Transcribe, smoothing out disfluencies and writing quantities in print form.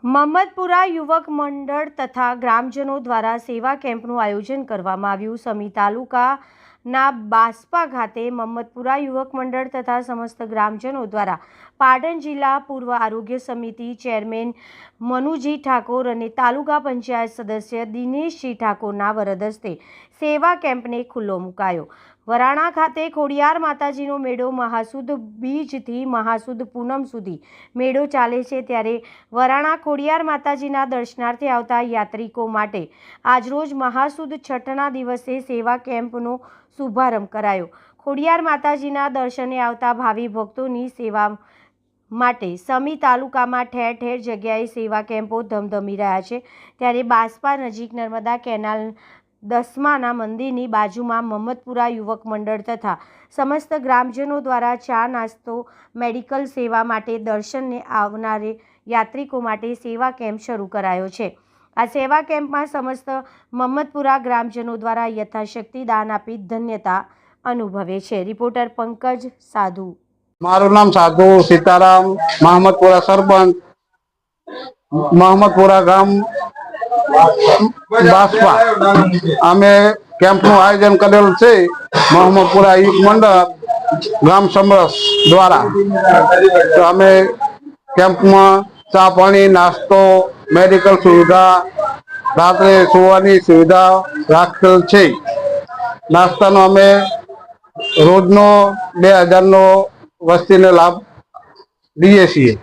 મહમ્મદપુરા યુવક મંડળ તથા ગ્રામજનો દ્વારા સેવા કેમ્પનું આયોજન કરવામાં આવ્યું। સમી તાલુકાના બાસ્પા ખાતે મહમ્મદપુરા યુવક મંડળ તથા સમસ્ત ગ્રામજનો દ્વારા પાટણ જિલ્લા પૂર્વ આરોગ્ય સમિતિ ચેરમેન મનુજી ઠાકોર અને તાલુકા પંચાયત સદસ્ય દિનેશજી ઠાકોરના વરદ હસ્તે સેવા કેમ્પને ખુલ્લો મુકાયો। વરાણા ખાતે ખોડિયાર માતાજીનો મેળો મહાસુદ બીજથી મહાસુદ પૂનમ સુધી મેળો ચાલે છે, ત્યારે વરાણા ખોડિયાર માતાજીના દર્શનાર્થે આવતા યાત્રિકો માટે આજરોજ મહાસુદ છઠના દિવસે સેવા કેમ્પનો શુભારંભ કરાયો। ખોડિયાર માતાજીના દર્શને આવતા ભાવિ ભક્તોની સેવા માટે સમી તાલુકામાં ઠેર ઠેર જગ્યાએ સેવા કેમ્પો ધમધમી રહ્યા છે, ત્યારે બાસ્પા નજીક નર્મદા કેનાલ દસમાના મંદિરની બાજુમાં મહમ્મદપુરા યુવક મંડળ તથા સમસ્ત ગ્રામજનો દ્વારા ચા નાસ્તો મેડિકલ સેવા માટે દર્શનને આવનારે યાત્રિકો માટે સેવા કેમ્પ શરૂ કરાયો છે। આ સેવા કેમ્પમાં સમસ્ત મહમ્મદપુરા ગ્રામજનો દ્વારા યથાશક્તિ દાન આપી ધન્યતા અનુભવે છે। રિપોર્ટર પંકજ સાધુ। મારું નામ સાધુ સીતારામ, મહમ્મદપુરા સરપંચ, મહમ્મદપુરા ગામ બાસ્પા। અમે કેમ્પનું આયોજન કરેલ છે મહમ્મદપુરા યુવક મંડળ ગ્રામ સમરસ દ્વારા। તો અમે કેમ્પમાં ચા પાણી નાસ્તો મેડિકલ સુવિધા રાત્રે સુવાની સુવિધા રાખેલ છે। નાસ્તાનો અમે રોજનો 2000નો વસ્તીને લાભ દઈએ છીએ।